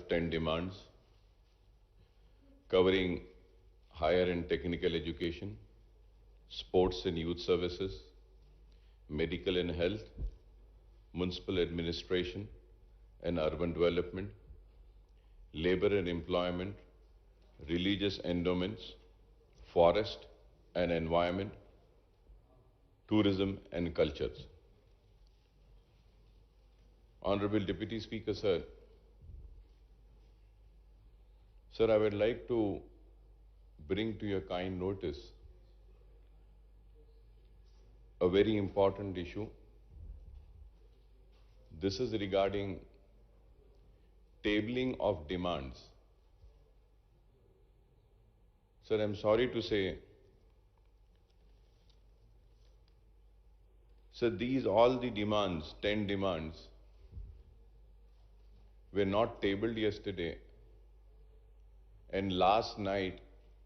of 10 demands covering higher and technical education, sports and youth services, medical and health, municipal administration and urban development, labor and employment, religious endowments, forest and environment, tourism and cultures. Honorable Deputy Speaker, sir, I would like to bring to your kind notice a very important issue. This is regarding tabling of demands. Sir, I'm sorry to say, sir, all the demands, 10 demands, were not tabled yesterday, and last night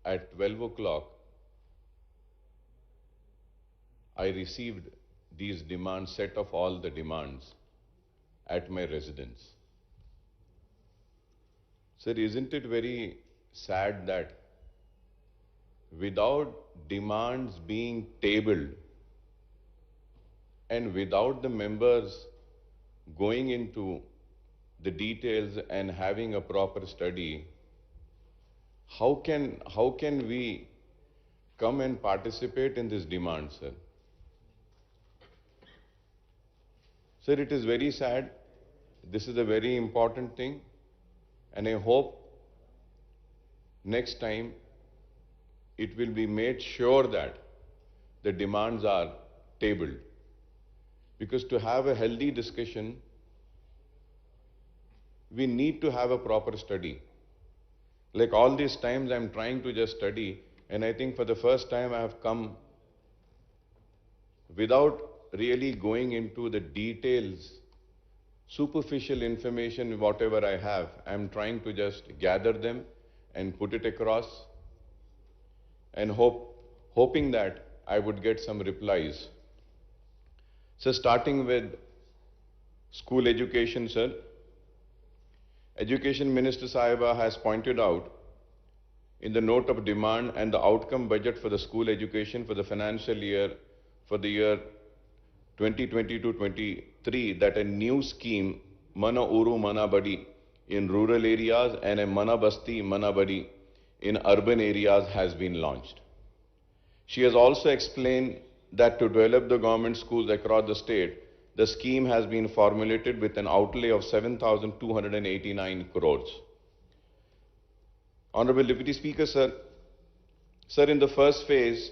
at 12 o'clock, I received these demands, set of all the demands at my residence. Sir, isn't it very sad that without demands being tabled and without the members going into the details and having a proper study, how can we come and participate in this demand, sir? Sir, it is very sad. This is a very important thing, and I hope next time it will be made sure that the demands are tabled. Because to have a healthy discussion, we need to have a proper study. Like all these times I'm trying to just study, and I think for the first time I have come without really going into the details, superficial information, whatever I have, I'm trying to just gather them and put it across, and hoping that I would get some replies. So starting with school education, sir, Education Minister Sahiba has pointed out in the note of demand and the outcome budget for the school education for the financial year, for the year 2022-23, that a new scheme, Mana Uru Mana Badi, in rural areas and a Mana Basti Mana Badi in urban areas has been launched. She has also explained that to develop the government schools across the state, the scheme has been formulated with an outlay of 7,289 crores. Honorable Deputy Speaker, sir, in the first phase,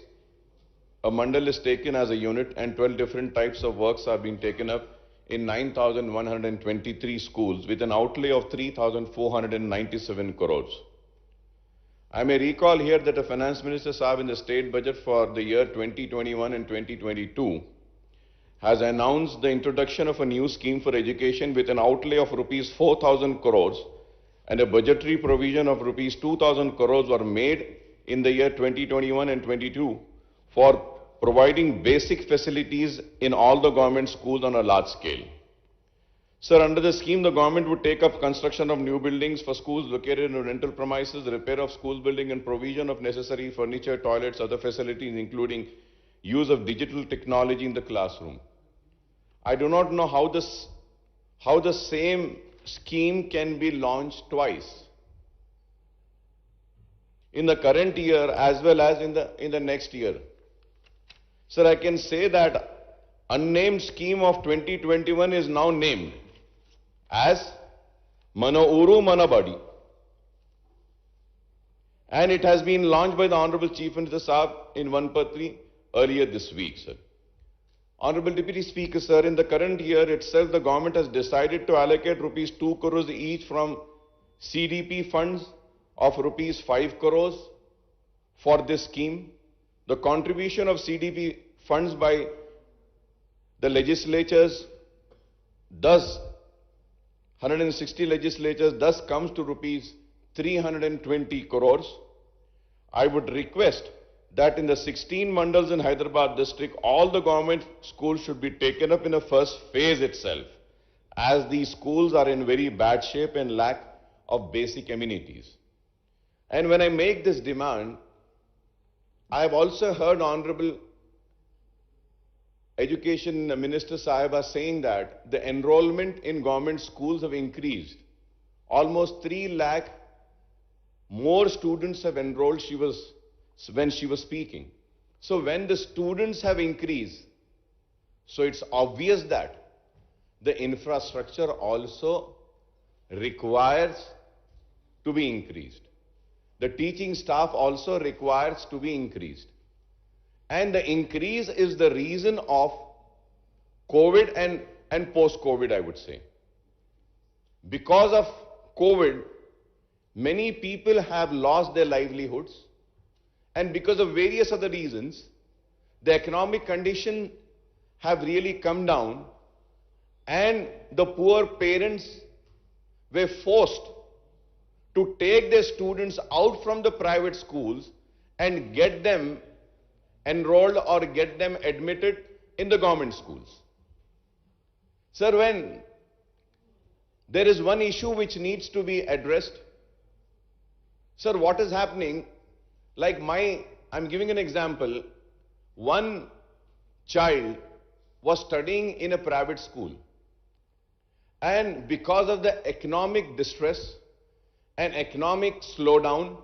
a mandal is taken as a unit and 12 different types of works are being taken up in 9,123 schools with an outlay of 3,497 crores. I may recall here that the Finance Minister Saab in the state budget for the year 2021 and 2022 has announced the introduction of a new scheme for education with an outlay of rupees 4,000 crores and a budgetary provision of rupees 2,000 crores were made in the year 2021 and 22 for providing basic facilities in all the government schools on a large scale. Sir, under the scheme, the government would take up construction of new buildings for schools located in rental premises, repair of school building and provision of necessary furniture, toilets, other facilities, including use of digital technology in the classroom. I do not know how the same scheme can be launched twice, in the current year as well as in the next year. Sir, I can say that unnamed scheme of 2021 is now named as Mana Uru Mana Badi, and it has been launched by the Honorable Chief Minister Saab in Vanpatri earlier this week, sir. Honorable Deputy Speaker, sir, in the current year itself, the government has decided to allocate rupees 2 crores each from CDP funds of rupees 5 crores for this scheme. The contribution of CDP funds by the legislatures, thus 160 legislatures, thus comes to rupees 320 crores. I would request that in the 16 mandals in Hyderabad district, all the government schools should be taken up in the first phase itself, as these schools are in very bad shape and lack of basic amenities. And when I make this demand, I have also heard Honorable Education Minister Sahiba saying that the enrollment in government schools have increased. Almost 3 lakh more students have enrolled when she was speaking. So when the students have increased, so it's obvious that the infrastructure also requires to be increased. The teaching staff also requires to be increased. And the increase is the reason of COVID and post-COVID, I would say. Because of COVID, many people have lost their livelihoods, and because of various other reasons, the economic condition have really come down, and the poor parents were forced to take their students out from the private schools and get them enrolled or get them admitted in the government schools. Sir, when there is one issue which needs to be addressed, sir, what is happening, like I'm giving an example, one child was studying in a private school, and because of the economic distress and economic slowdown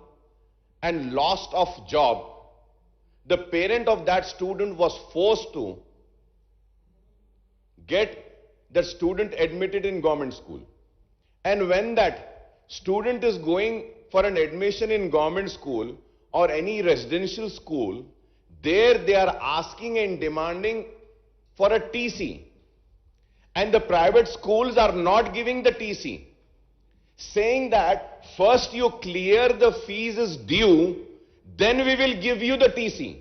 and loss of job, the parent of that student was forced to get that student admitted in government school. And when that student is going for an admission in government school or any residential school, there they are asking and demanding for a TC. And the private schools are not giving the TC, saying that first you clear the fees is due, then we will give you the TC.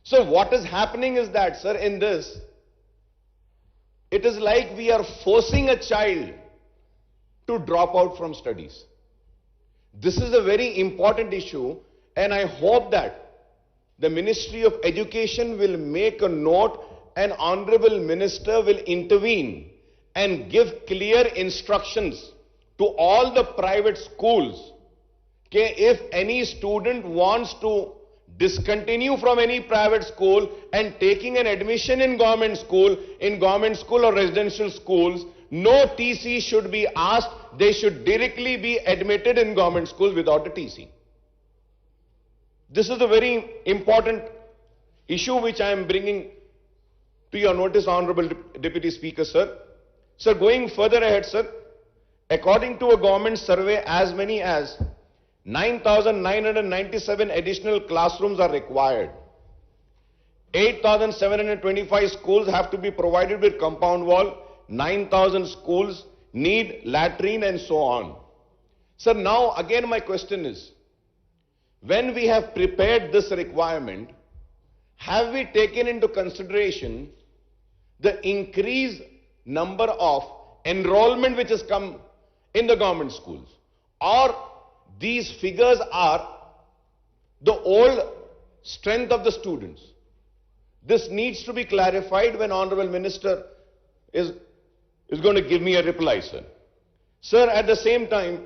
So what is happening is that, sir, in this, it is like we are forcing a child to drop out from studies. This is a very important issue, and I hope that the Ministry of Education will make a note and Honorable Minister will intervene and give clear instructions to all the private schools that if any student wants to discontinue from any private school and taking an admission in government school or residential schools, no TC should be asked. They should directly be admitted in government schools without a TC. This is a very important issue which I am bringing to your notice, Honorable Deputy Speaker, sir. Sir, going further ahead, sir, according to a government survey, as many as 9,997 additional classrooms are required. 8,725 schools have to be provided with compound wall. 9,000 schools need latrine and so on. Sir, now again my question is, when we have prepared this requirement, have we taken into consideration the increased number of enrollment which has come in the government schools? Or these figures are the old strength of the students? This needs to be clarified when Honorable Minister is going to give me a reply, sir. Sir, at the same time,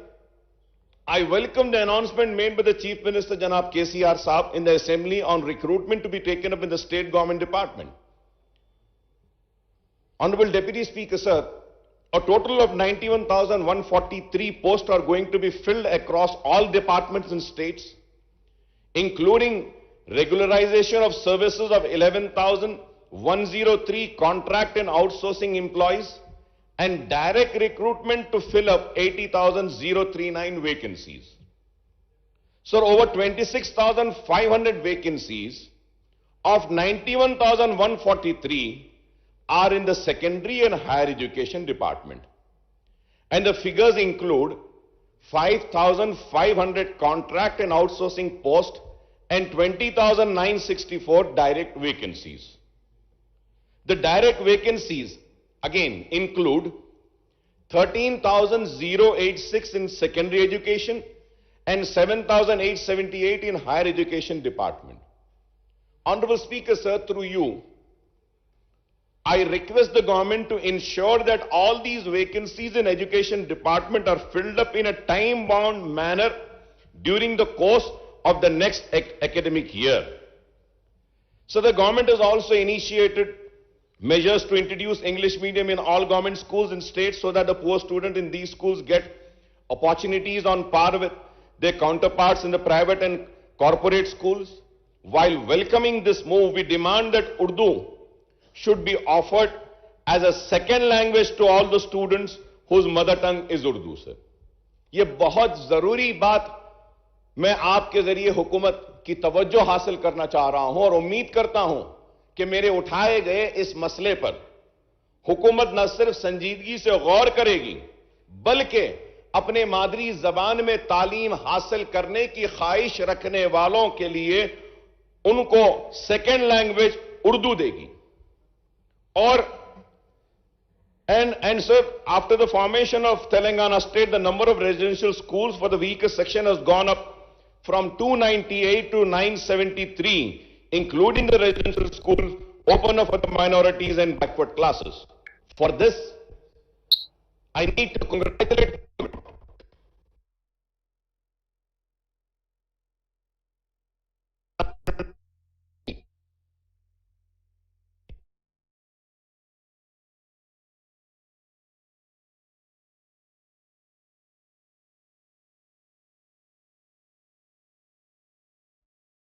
I welcome the announcement made by the Chief Minister, Janab KCR Saab, in the Assembly on recruitment to be taken up in the State Government Department. Honorable Deputy Speaker, sir, a total of 91,143 posts are going to be filled across all departments and states, including regularization of services of 11,103 contract and outsourcing employees, and direct recruitment to fill up 80,039 vacancies. So over 26,500 vacancies of 91,143 are in the secondary and higher education department. And the figures include 5,500 contract and outsourcing posts and 20,964 direct vacancies. The direct vacancies again include 13,086 in secondary education and 7,878 in higher education department. Honorable Speaker, sir, through you, I request the government to ensure that all these vacancies in education department are filled up in a time-bound manner during the course of the next academic year. So the government has also initiated measures to introduce English medium in all government schools in states so that the poor students in these schools get opportunities on par with their counterparts in the private and corporate schools. While welcoming this move, we demand that Urdu should be offered as a second language to all the students whose mother tongue is Urdu, sir. ये बहुत जरूरी बात मैं आपके जरिए हुकूमत की तवज्जो हासिल करना चाह रहा हूं और उम्मीद करता हूं कि मेरे उठाए गए इस मसले पर हुकूमत न सिर्फ संजीदगी से गौर करेगी बल्कि अपने मादरी जबान में तालीम हासिल करने की ख्वाहिश रखने वालों के लिए उनको सेकेंड लैंग्वेज उर्दू देगी. Or, and sir, after the formation of Telangana state, the number of residential schools for the weaker section has gone up from 298 to 973, including the residential schools open up for the minorities and backward classes. For this, I need to congratulate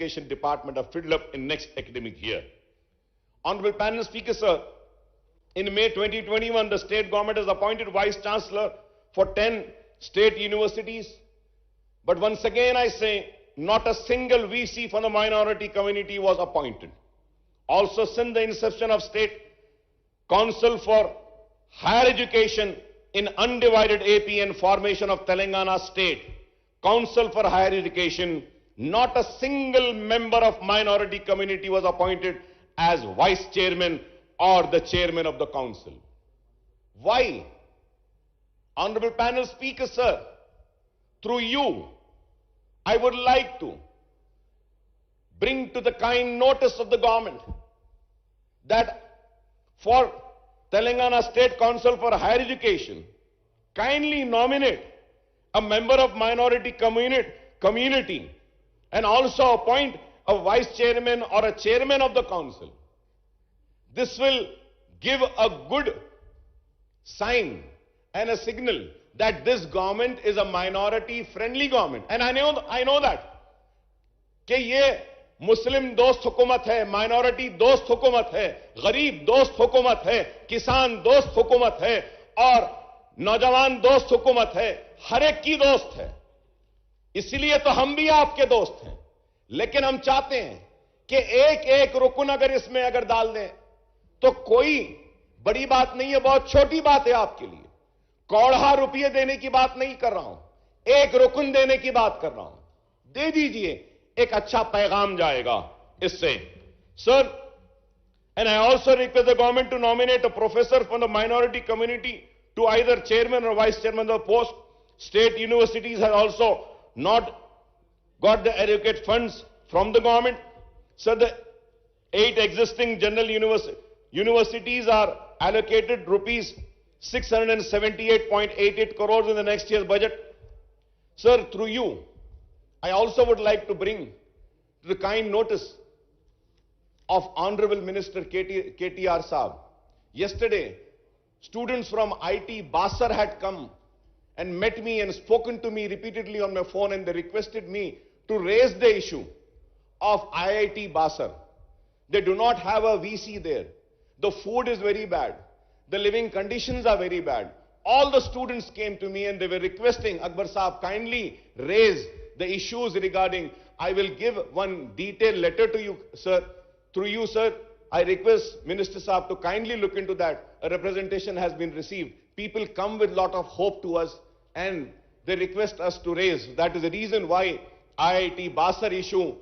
Education Department are filled up in next academic year. Honorable Panel Speaker, sir, in May 2021, the state government has appointed Vice Chancellor for 10 state universities. But once again, I say, not a single VC from the minority community was appointed. Also, since the inception of State Council for Higher Education in undivided AP and formation of Telangana State Council for Higher Education, not a single member of minority community was appointed as vice chairman or the chairman of the council. Why? Honorable Panel Speaker, sir, through you, I would like to bring to the kind notice of the government that for Telangana State Council for Higher Education, kindly nominate a member of minority community and also appoint a vice chairman or a chairman of the council. This will give a good sign and a signal that this government is a minority-friendly government. And I know that कि ये मुस्लिम दोस्त हुकूमत है, minority दोस्त हुकूमत है, गरीब दोस्त हुकूमत है, किसान दोस्त हुकूमत है और नौजवान दोस्त हुकूमत है, हर एक की दोस्त है. इसलिए तो हम भी आपके दोस्त हैं. लेकिन हम चाहते हैं कि एक एक रुकन अगर इसमें अगर डाल दें तो कोई बड़ी बात नहीं है, बहुत छोटी बात है आपके लिए. कौड़ा रुपये देने की बात नहीं कर रहा हूं, एक रुकन देने की बात कर रहा हूं. दे दीजिए, एक अच्छा पैगाम जाएगा इससे. Sir, and I also request the government to nominate a professor from the minority community to either chairman or vice chairman of the post. State universities have also not got the adequate funds from the government. So the 8 existing general universities are allocated rupees 678.88 crores in the next year's budget. Sir, through you, I also would like to bring to the kind notice of Honorable Minister KTR Saab. Yesterday, students from IT Basar had come and met me and spoken to me repeatedly on my phone, and they requested me to raise the issue of IIT Basar. They do not have a VC there. The food is very bad. The living conditions are very bad. All the students came to me and they were requesting, Akbar Saab, kindly raise the issues regarding. I will give one detailed letter to you, sir. Through you, sir, I request Minister Saab to kindly look into that. A representation has been received. People come with a lot of hope to us and they request us to raise. That is the reason why IIT Basar issue,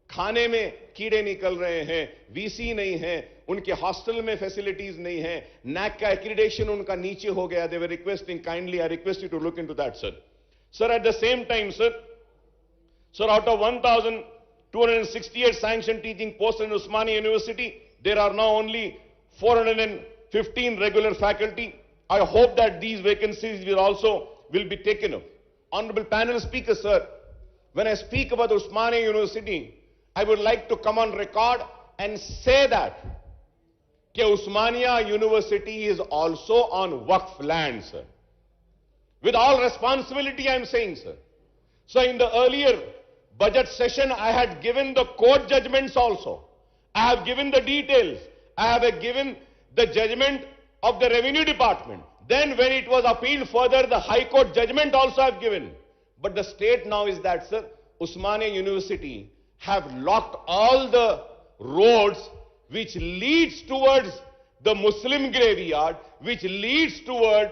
खाने में कीड़े निकल रहे हैं, VC नहीं है, उनके hostel में फैसिलिटीज नहीं है, नैक का एक्रीडेशन उनका नीचे हो गया. They were requesting, kindly I request you to look into that, sir. Sir, at the same time, sir, out of 1,268 sanctioned teaching posts in Usmania University, there are now only 415 regular faculty. I hope that these vacancies will be taken up. Honorable panel speaker, sir, when I speak about Osmania University, I would like to come on record and say that Osmania University is also on Waqf land, sir. With all responsibility, I am saying, sir. So in the earlier budget session, I had given the court judgments also. I have given the details. I have given the judgment of the revenue department. Then when it was appealed further, the High Court judgment also I have given. But the state now is that, sir, Osmania University have locked all the roads which leads towards the Muslim graveyard, which leads toward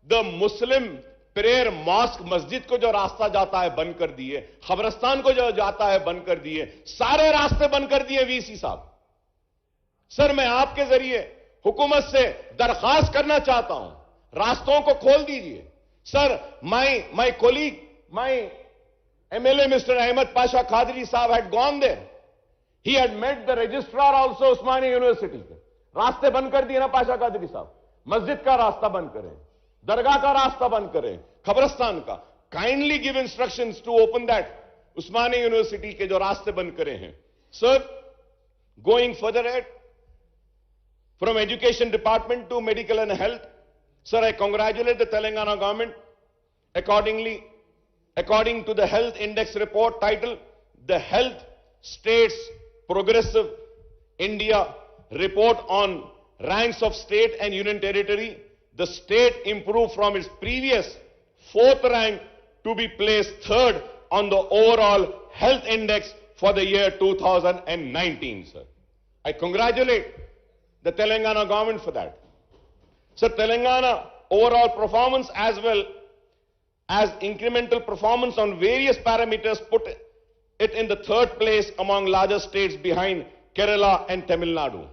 the Muslim prayer mosque, masjid को जो रास्ता जाता है बंद कर दिए, खबरस्तान को जो जाता है बंद कर दिए, सारे रास्ते बंद कर दिए वीसी साहब. सर मैं आपके जरिए हुकूमत से दरखास्त करना चाहता हूं, रास्तों को खोल दीजिए. Sir my colleague, my MLA Mr. Ahmed Pasha Khadri Saab had gone there. He had met the registrar also Osmania University. रास्ते बंद कर दिए ना पाशा कादरी साहब, मस्जिद का रास्ता बंद करें, दरगाह का रास्ता बंद करें, खबरस्तान का. Kindly give instructions to open that Osmania university के जो रास्ते बंद करे हैं. Sir, going further at from education department to medical and health, sir I congratulate the Telangana government. According to the health index report titled The Health States Progressive India Report on Ranks of State and Union Territory, the state improved from its previous 4th rank to be placed 3rd on the overall health index for the year 2019, sir. I congratulate the Telangana government for that. Sir, Telangana overall performance as well as incremental performance on various parameters put it in the 3rd place among larger states behind Kerala and Tamil Nadu.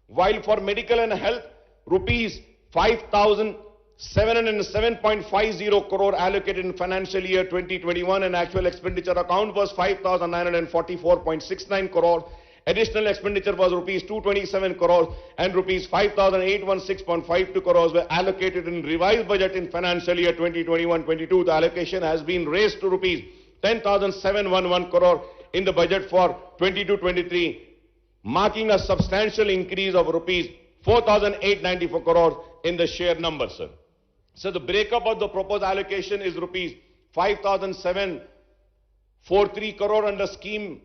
While for medical and health, rupees 5,707.50 crore allocated in financial year 2021 and actual expenditure account was 5,944.69 crore. Additional expenditure was rupees 227 crores and rupees 5,816.52 crores were allocated in revised budget in financial year 2021-22. The allocation has been raised to rupees 10,711 crore in the budget for 22-23, marking a substantial increase of rupees 4,894 crores in the share number, sir. So the breakup of the proposed allocation is rupees 5,743 crore under scheme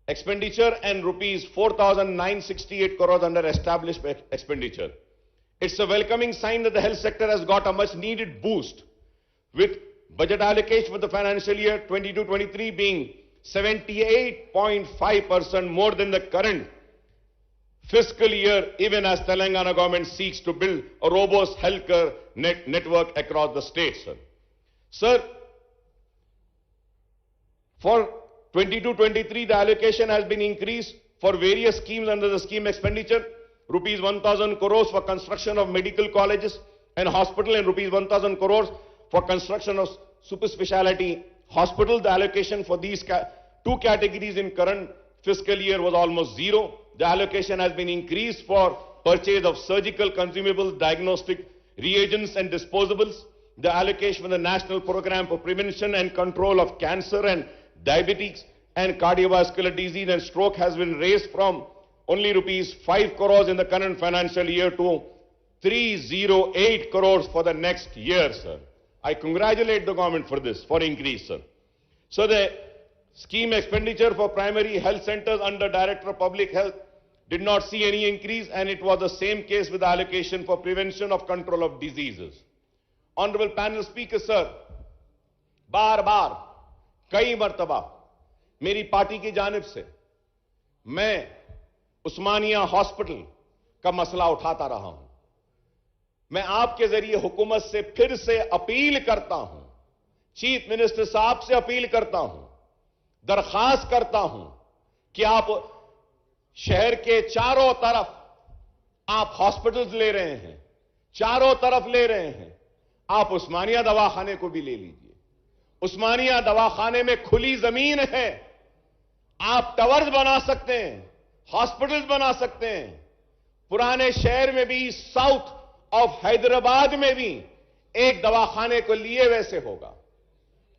expenditure and rupees 4,968 crores under established expenditure. It's a welcoming sign that the health sector has got a much needed boost, with budget allocation for the financial year 22-23 being 78.5% more than the current fiscal year, even as Telangana government seeks to build a robust healthcare network across the state, sir. Sir, for 22-23, the allocation has been increased for various schemes under the scheme expenditure. Rupees 1,000 crores for construction of medical colleges and hospital and rupees 1,000 crores for construction of super speciality hospital. The allocation for these two categories in current fiscal year was almost zero. The allocation has been increased for purchase of surgical consumables, diagnostic reagents and disposables. The allocation for the National Program for Prevention and Control of Cancer and Diabetes and Cardiovascular Disease and Stroke has been raised from only rupees 5 crores in the current financial year to 308 crores for the next year, sir. I congratulate the government for this, for increase, sir. So the scheme expenditure for primary health centers under Director of Public Health did not see any increase, and it was the same case with the allocation for prevention of control of diseases. Honorable panel speaker, sir, बार-बार कई मर्तबा मेरी party की जानिब से मैं उस्मानिया hospital का मसला उठाता रहा हूं. मैं आपके जरिए हुकूमत से फिर से अपील करता हूं, चीफ मिनिस्टर साहब से अपील करता हूं, दरखास्त करता हूं कि आप शहर के चारों तरफ आप हॉस्पिटल्स ले रहे हैं, चारों तरफ ले रहे हैं, आप उस्मानिया दवाखाने को भी ले लीजिए. उस्मानिया दवाखाने में खुली जमीन है, आप टावर्स बना सकते हैं, हॉस्पिटल्स बना सकते हैं. पुराने शहर में भी, साउथ ऑफ हैदराबाद में भी एक दवाखाने को लिए वैसे होगा।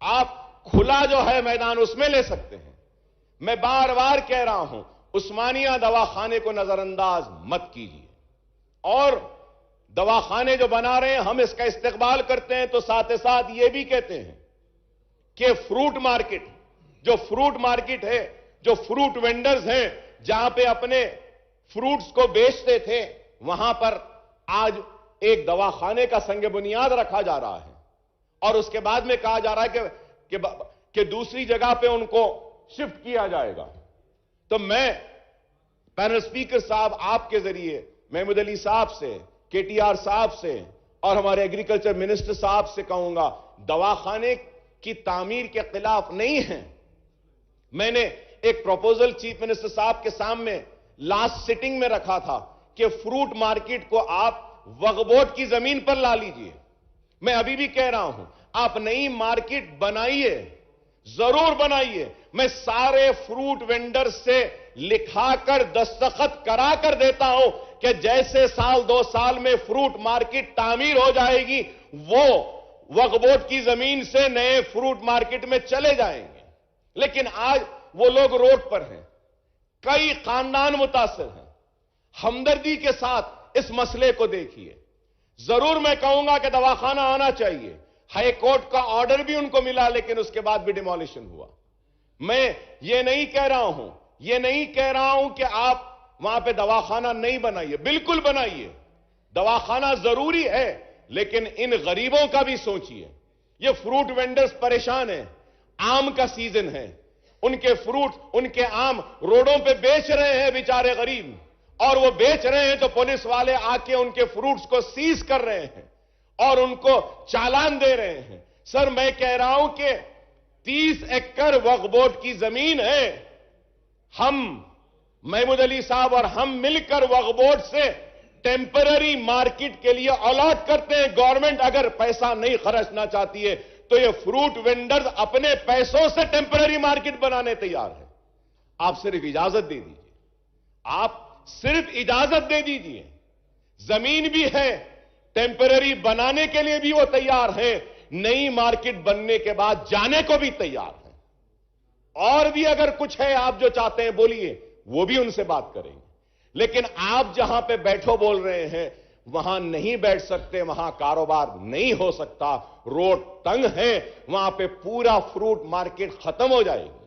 आप खुला जो है मैदान उसमें ले सकते हैं। मैं बार बार कह रहा हूं, उस्मानिया दवाखाने को नजरअंदाज मत कीजिए। और दवाखाने जो बना रहे हैं हम इसका इस्तेकबाल करते हैं, तो साथ ही साथ ये भी कहते हैं कि फ्रूट मार्केट है, जो फ्रूट वेंडर्स हैं, जहां पे अपने फ्रूट्स को बेचते थे, वहां पर आज एक दवाखाने का संग बुनियाद रखा जा रहा है और उसके बाद में कहा जा रहा है कि दूसरी जगह पे उनको शिफ्ट किया जाएगा। तो मैं पैनल स्पीकर साहब आपके जरिए महमूद अली साहब से, केटीआर साहब से और हमारे एग्रीकल्चर मिनिस्टर साहब से कहूंगा, दवाखाने की तामीर के खिलाफ नहीं है। मैंने एक प्रपोजल चीफ मिनिस्टर साहब के सामने लास्ट सिटिंग में रखा था कि फ्रूट मार्केट को आप वक्फ बोर्ड की जमीन पर ला लीजिए। मैं अभी भी कह रहा हूं, आप नई मार्केट बनाइए, जरूर बनाइए। मैं सारे फ्रूट वेंडर से लिखाकर दस्तखत करा कर देता हूं कि जैसे साल 2 साल में फ्रूट मार्केट तामीर हो जाएगी, वो वक्फ बोर्ड की जमीन से नए फ्रूट मार्केट में चले जाएंगे। लेकिन आज वो लोग रोड पर हैं, कई खानदान मुतासिर हैं। हमदर्दी के साथ इस मसले को देखिए। जरूर मैं कहूंगा कि दवाखाना आना चाहिए। हाई कोर्ट का ऑर्डर भी उनको मिला, लेकिन उसके बाद भी डिमोलिशन हुआ। मैं ये नहीं कह रहा हूं कि आप वहां पे दवाखाना नहीं बनाइए, बिल्कुल बनाइए। दवाखाना जरूरी है, लेकिन इन गरीबों का भी सोचिए। ये फ्रूट वेंडर्स परेशान हैं, आम का सीजन है, उनके फ्रूट, उनके आम रोडों पे बेच रहे हैं बेचारे गरीब, और वो बेच रहे हैं तो पुलिस वाले आके उनके फ्रूट्स को सीज कर रहे हैं और उनको चालान दे रहे हैं। सर, मैं कह रहा हूं कि 30 एकड़ वक्फ बोर्ड की जमीन है। हम महमूद अली साहब और हम मिलकर वक्फ बोर्ड से टेम्पररी मार्केट के लिए अलॉट करते हैं। गवर्नमेंट अगर पैसा नहीं खर्चना चाहती है तो ये फ्रूट वेंडर्स अपने पैसों से टेम्पररी मार्केट बनाने तैयार है। आप सिर्फ इजाजत दे दीजिए, आप सिर्फ इजाजत दे दीजिए। जमीन भी है, टेम्पररी बनाने के लिए भी वो तैयार है, नई मार्केट बनने के बाद जाने को भी तैयार है। और भी अगर कुछ है आप जो चाहते हैं बोलिए, वो भी उनसे बात करेंगे। लेकिन आप जहां पे बैठो बोल रहे हैं, वहां नहीं बैठ सकते, वहां कारोबार नहीं हो सकता। रोड तंग है, वहां पे पूरा फ्रूट मार्केट खत्म हो जाएगी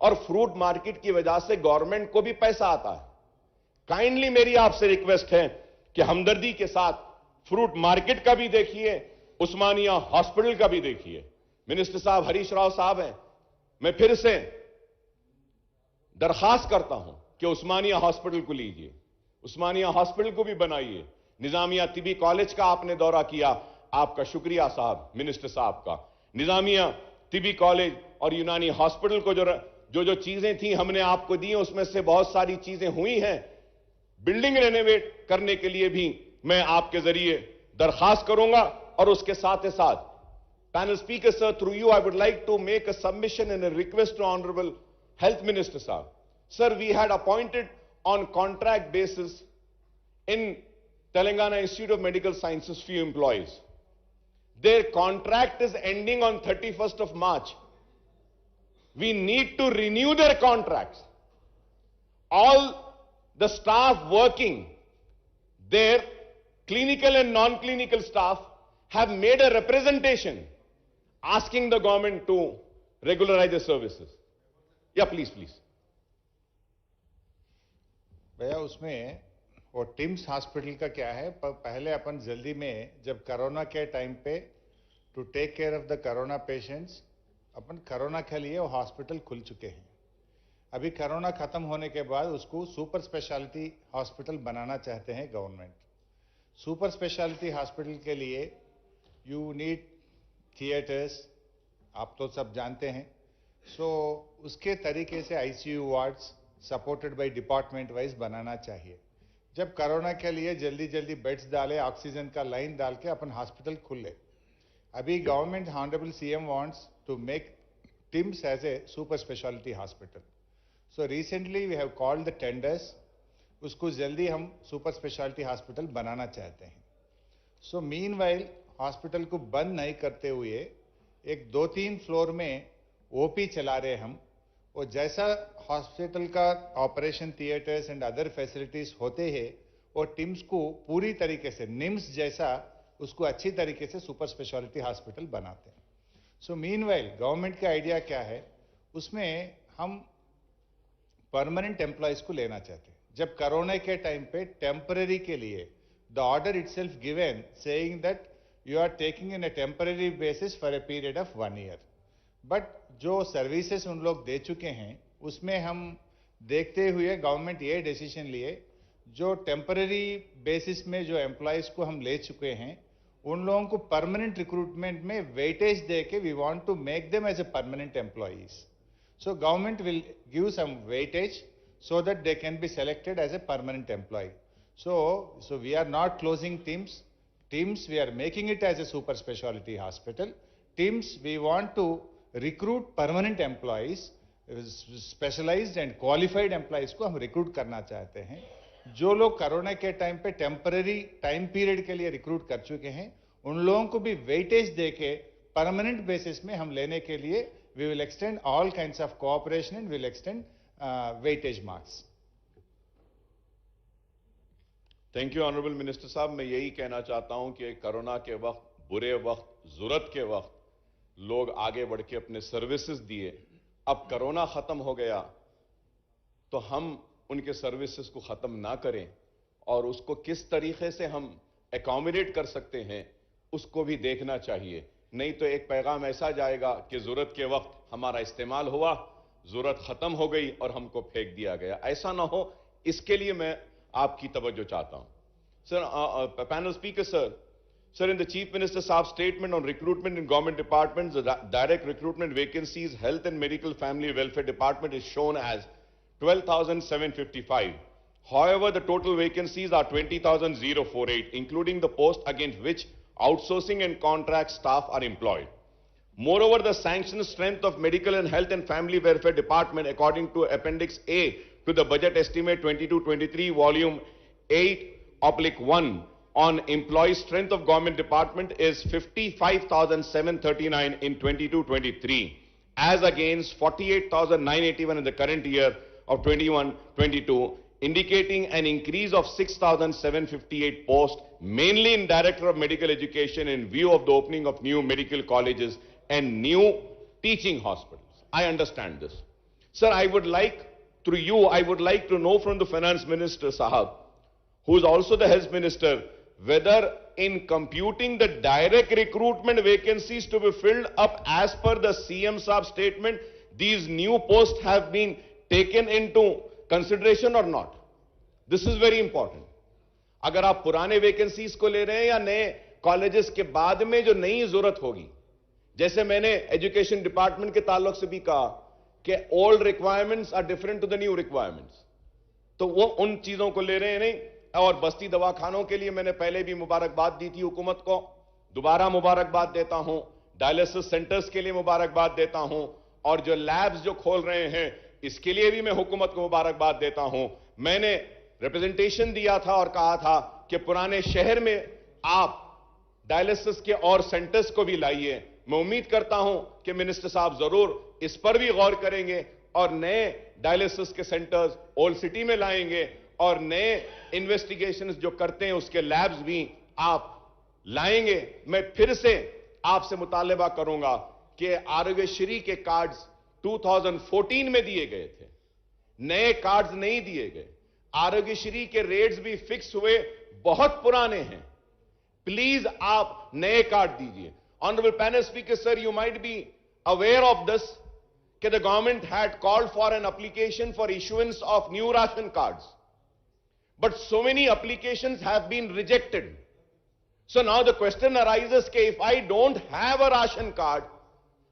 और फ्रूट मार्केट की वजह से गवर्नमेंट को भी पैसा आता है। काइंडली मेरी आपसे रिक्वेस्ट है कि हमदर्दी के साथ फ्रूट मार्केट का भी देखिए, उस्मानिया हॉस्पिटल का भी देखिए। मिनिस्टर साहब हरीश राव साहब हैं, मैं फिर से दरखास्त करता हूं कि उस्मानिया हॉस्पिटल को लीजिए, उस्मानिया हॉस्पिटल को भी बनाइए। निजामिया तिबी कॉलेज का आपने दौरा किया, आपका शुक्रिया साहब, मिनिस्टर साहब का। निजामिया तिबी कॉलेज और यूनानी हॉस्पिटल को जो चीजें थी हमने आपको दी, उसमें से बहुत सारी चीजें हुई हैं। बिल्डिंग रेनोवेट करने के लिए भी मैं आपके जरिए दरखास्त करूंगा। और उसके साथ ही साथ panel speaker sir, through you I would like to make a submission and a request to honourable health minister साहब। Sir, we had appointed on contract basis in Telangana Institute of Medical Sciences few employees. Their contract is ending on 31st of March. We need to renew their contracts. All the staff working there, clinical and non-clinical staff, have made a representation asking the government to regularize the services. Yeah, please. भैया, उसमें वो teams hospital का क्या है? पहले अपन जल्दी में जब कोरोना के टाइम पे to take care of the corona patients, अपन कोरोना के लिए वो हॉस्पिटल खुल चुके हैं। अभी कोरोना खत्म होने के बाद उसको सुपर स्पेशलिटी हॉस्पिटल बनाना चाहते हैं गवर्नमेंट। सुपर स्पेशलिटी हॉस्पिटल के लिए यू नीड थिएटर्स, आप तो सब जानते हैं। सो उसके तरीके से ICU wards supported by department wise बनाना चाहिए। जब कोरोना के लिए जल्दी बेड्स डाले, ऑक्सीजन का लाइन डाल के अपन हॉस्पिटल खुले। अभी government honourable CM wants to make TIMS as a super speciality hospital. So recently we have called the tenders, उसको जल्दी हम सुपर स्पेशलिटी हॉस्पिटल बनाना चाहते हैं। सो मीनवाइल हॉस्पिटल को बंद नहीं करते हुए एक 2-3 फ्लोर में ओपी चला रहे हम, और जैसा हॉस्पिटल का operation theatres and other facilities होते हैं, और टिम्स को पूरी तरीके से निम्स जैसा उसको अच्छी तरीके से सुपर स्पेशलिटी हॉस्पिटल बनाते हैं। सो मीनवाइल गवर्नमेंट का आइडिया क्या है, उसमें हम परमानेंट एम्प्लॉयज को लेना चाहते हैं। जब कोरोना के टाइम पे टेम्पररी के लिए the order itself given saying that you are taking in a temporary basis for a period of 1 year, but जो सर्विसेज उन लोग दे चुके हैं उसमें हम देखते हुए गवर्नमेंट ये डिसीजन लिए, जो टेम्पररी बेसिस में जो एम्प्लॉयज को हम ले चुके हैं उन लोगों को परमानेंट रिक्रूटमेंट में वेटेज दे के we want to make them as a permanent employees. So government will give some weightage so that they can be selected as a permanent employee. So we are not closing TIMS we are making it as a super specialty hospital. TIMS we want to recruit permanent employees, specialized and qualified employees को हम recruit करना चाहते हैं। जो लोग corona के time पे temporary time period के लिए रिक्रूट कर चुके हैं उन लोगों को भी वेटेज देके परमानेंट बेसिस में हम लेने के लिए we will extend all kinds of cooperation and will extend weightage marks. Thank you honourable minister साहब। मैं यही कहना चाहता हूं कि कोरोना के वक्त, बुरे वक्त, जरूरत के वक्त लोग आगे बढ़ के अपने सर्विसेज दिए। अब कोरोना खत्म हो गया तो हम उनके सर्विसेज को खत्म ना करें और उसको किस तरीके से हम एकोमोडेट कर सकते हैं उसको भी देखना चाहिए। नहीं तो एक पैगाम ऐसा जाएगा कि जरूरत के वक्त हमारा इस्तेमाल हुआ, जरूरत खत्म हो गई और हमको फेंक दिया गया। ऐसा ना हो, इसके लिए मैं आपकी तवज्जो चाहता हूं। Sir, panel speaker sir, in the Chief Minister Saab's statement on recruitment in government departments, the direct recruitment vacancies, Health and Medical Family Welfare Department is shown as 12,755. However, the total vacancies are 20,048, including the post against which outsourcing and contract staff are employed. Moreover, the sanctioned strength of Medical and Health and Family Welfare Department, according to Appendix A to the Budget Estimate 22-23, Volume 8/1 on employee strength of government department is 55,739 in 22-23, as against 48,981 in the current year of 21-22, indicating an increase of 6,758 posts, mainly in Director of Medical Education in view of the opening of new medical colleges and new teaching hospitals. I understand this. Sir, I would like, through you, I would like to know from the Finance Minister, Sahab, who is also the Health Minister, whether in computing the direct recruitment vacancies to be filled up as per the CM Saab statement, these new posts have been taken into consideration or not? This is very important. अगर आप पुराने vacancies को ले रहे हैं या नए colleges के बाद में जो नई जरूरत होगी, जैसे मैंने एजुकेशन डिपार्टमेंट के ताल्लुक से भी कहा कि old requirements are different to the new requirements, तो वो उन चीजों को ले रहे हैं नहीं। और बस्ती दवाखानों के लिए मैंने पहले भी मुबारकबाद दी थी हुकूमत को, दोबारा मुबारकबाद देता हूं। डायलिसिस सेंटर्स के लिए मुबारकबाद देता हूं, और जो लैब्स जो खोल रहे हैं इसके लिए भी मैं हुकूमत को मुबारकबाद देता हूं। मैंने रिप्रेजेंटेशन दिया था और कहा था कि पुराने शहर में आप डायलिसिस के और सेंटर्स को भी लाइए। मैं उम्मीद करता हूं कि मिनिस्टर साहब जरूर इस पर भी गौर करेंगे और नए डायलिसिस के सेंटर्स ओल्ड सिटी में लाएंगे, और नए इन्वेस्टिगेशंस जो करते हैं उसके लैब्स भी आप लाएंगे। मैं फिर से आपसे मुतालबा करूंगा कि आरोग्यश्री के कार्ड्स 2014 में दिए गए थे, नए कार्ड्स नहीं दिए गए। आरोग्यश्री के रेट्स भी फिक्स हुए, बहुत पुराने हैं। प्लीज आप नए कार्ड दीजिए। Honorable panel speaker, sir, you might be aware of this, that the government had called for an application for issuance of new ration cards. But so many applications have been rejected. So now the question arises, if I don't have a ration card,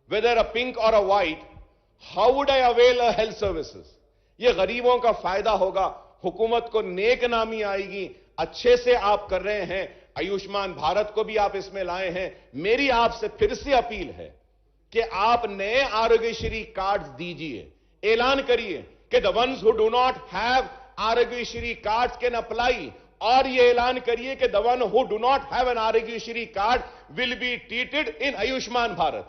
whether a pink or a white, how would I avail a health services? ये गरीबों का फायदा होगा, हुकूमत को नेक नामी आएगी। अच्छे से आप कर रहे हैं, आयुष्मान भारत को भी आप इसमें लाए हैं। मेरी आपसे फिर से अपील है कि आप नए आरोग्यश्री कार्ड दीजिए, ऐलान करिए कि the ones who do not have Aragyashri cards can apply. और ये ऐलान करिए कि the one who do not have an Aragyashri card will be treated in Ayushman Bharat.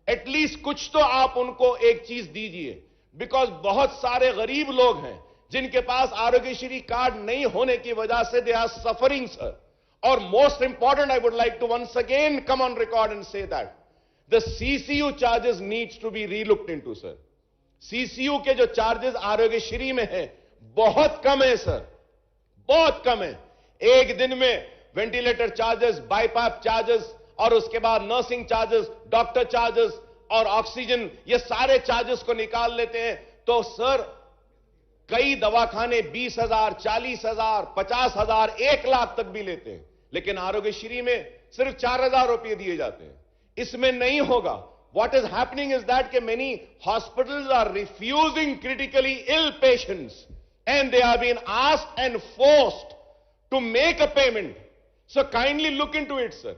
At least कुछ तो आप उनको एक चीज दीजिए, बिकॉज बहुत सारे गरीब लोग हैं जिनके पास आरोग्यश्री कार्ड नहीं होने की वजह से दे आर सफरिंग सर. और most important, I would like to once again come on record and say that the CCU charges needs to be relooked into sir. CCU के जो चार्जेस आरोग्यश्री में है बहुत कम है सर, बहुत कम है. एक दिन में वेंटिलेटर चार्जेस, बाईपास चार्जेस और उसके बाद नर्सिंग चार्जेस, डॉक्टर चार्जेस और ऑक्सीजन, ये सारे चार्जेस को निकाल लेते हैं तो सर कई दवाखाने 20,000, 40,000, 50,000, 1 लाख तक भी लेते हैं, लेकिन आरोग्यश्री में सिर्फ 4,000 रुपए दिए जाते हैं. इसमें नहीं होगा. What is happening is that many hospitals are refusing critically ill patients and they are being asked and forced to make a payment. So kindly look into it, sir.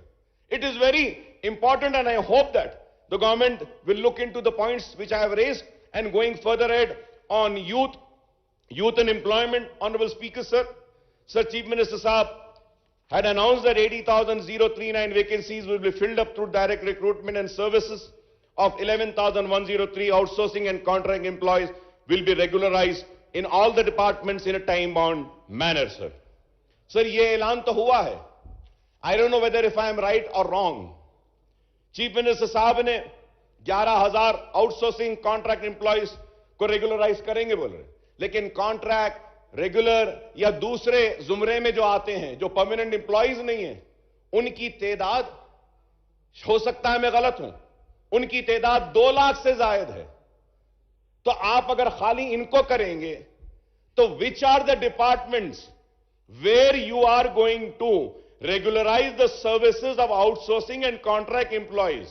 It is very important and I hope that the government will look into the points which I have raised. And going further ahead on youth and employment, Honorable Speaker, sir, Chief Minister Saab had announced that 80,039 vacancies will be filled up through direct recruitment and services. Of 11,103 outsourcing and contract employees will be regularized in all the departments in a time-bound manner, sir. Sir, ये ऐलान तो हुआ है. I don't know whether if I am right or wrong. Chief Minister साहब ने 11,000 outsourcing contract employees को regularise करेंगे बोल रहे, लेकिन कॉन्ट्रैक्ट, रेगुलर या दूसरे जुमरे में जो आते हैं, जो परमानेंट एम्प्लॉइज नहीं है, उनकी तादाद, हो सकता है मैं गलत हूं, उनकी तादाद 2 लाख से ज्यादा है. तो आप अगर खाली इनको करेंगे तो which are the departments where you are going to regularise the services of outsourcing and contract employees?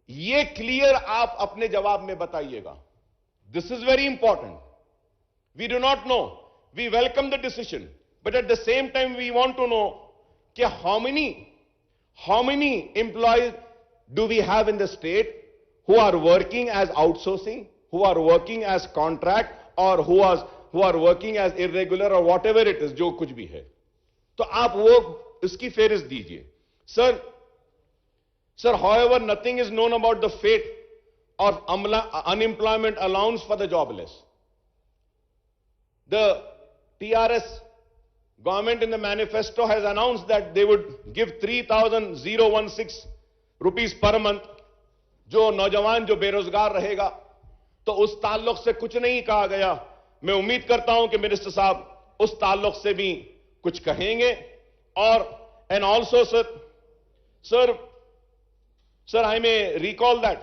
ये क्लियर आप अपने जवाब में बताइएगा. This is very important. We do not know, we welcome the decision, but at the same time we want to know कि how many employees do we have in the state who are working as outsourcing, who are working as contract, or who are working as irregular or whatever it is, जो कुछ भी है. तो आप वो इसकी फेरिस्त दीजिए. Sir, however, nothing is known about the fate of unemployment allowance for the jobless. The TRS government in the manifesto has announced that they would give 3,016 rupees per month जो नौजवान जो बेरोजगार रहेगा. तो उस ताल्लुक से कुछ नहीं कहा गया. मैं उम्मीद करता हूं कि मिनिस्टर साहब उस ताल्लुक से भी कुछ कहेंगे. और and also sir I may recall that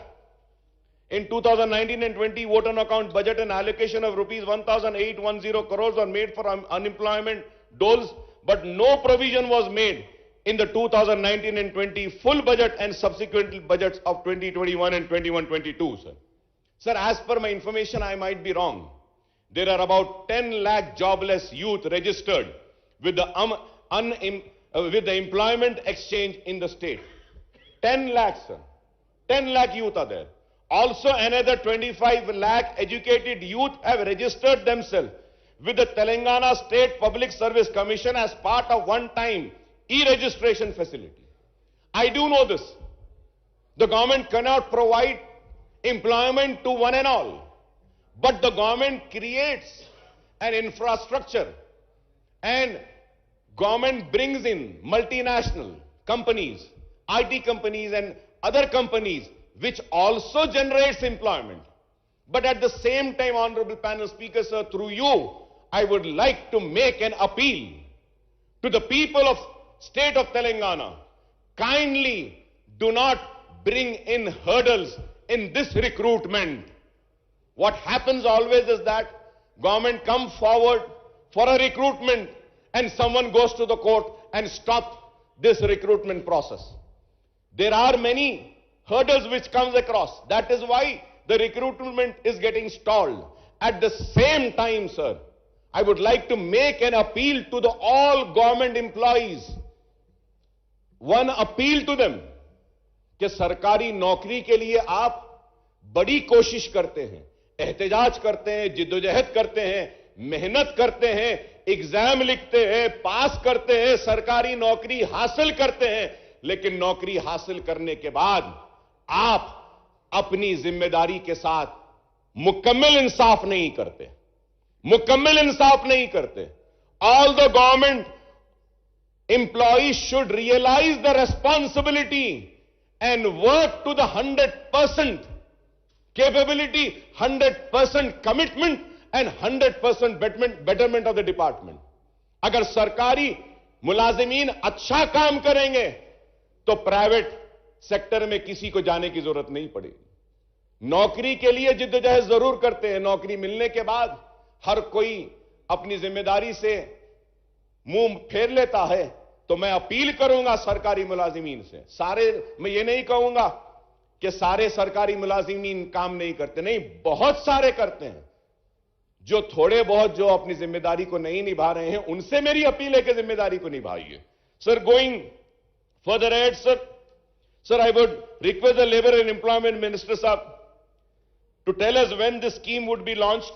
in 2019 and 20 vote on account budget and allocation of rupees 1,810 crores were made for unemployment doles, but no provision was made in the 2019 and 20 full budget and subsequent budgets of 2021 and 21-22, sir. Sir, as per my information, I might be wrong. There are about 10 lakh jobless youth registered with the employment exchange in the state. 10 lakhs, sir. 10 lakh youth are there. Also, another 25 lakh educated youth have registered themselves with the Telangana State Public Service Commission as part of one-time e-registration facility. I do know this. The government cannot provide employment to one and all, but the government creates an infrastructure and government brings in multinational companies, IT companies and other companies which also generates employment. But at the same time, Honorable Panel Speaker, sir, through you, I would like to make an appeal to the people of State of Telangana. Kindly do not bring in hurdles in this recruitment. What happens always is that government comes forward for a recruitment and someone goes to the court and stops this recruitment process. There are many hurdles which comes across. That is why the recruitment is getting stalled. At the same time, sir, I would like to make an appeal to the all government employees. One appeal to them कि सरकारी नौकरी के लिए आप बड़ी कोशिश करते हैं, एहतजाज करते हैं, जिद्दोजहद करते हैं, मेहनत करते हैं, एग्जाम लिखते हैं, पास करते हैं, सरकारी नौकरी हासिल करते हैं, लेकिन नौकरी हासिल करने के बाद आप अपनी जिम्मेदारी के साथ मुकम्मल इंसाफ नहीं करते, मुकम्मल इंसाफ नहीं करते। All the government employees should realize the responsibility and work to the 100% capability, 100% commitment and 100% betterment of the department. अगर सरकारी मुलाजिमीन अच्छा काम करेंगे तो प्राइवेट सेक्टर में किसी को जाने की जरूरत नहीं पड़ेगी। नौकरी के लिए जिद्दोजहद जरूर करते हैं, नौकरी मिलने के बाद हर कोई अपनी जिम्मेदारी से मुंह फेर लेता है। तो मैं अपील करूंगा सरकारी मुलाजिमीन से, मैं ये नहीं कहूंगा कि सारे सरकारी मुलाजिमीन काम नहीं करते, नहीं, बहुत सारे करते हैं। जो थोड़े बहुत जो अपनी जिम्मेदारी को नहीं निभा रहे हैं, उनसे मेरी अपील है कि जिम्मेदारी को निभाइए। Sir, going further ahead, sir, I would request the labour and employment minister साहब to tell us when this scheme would be launched.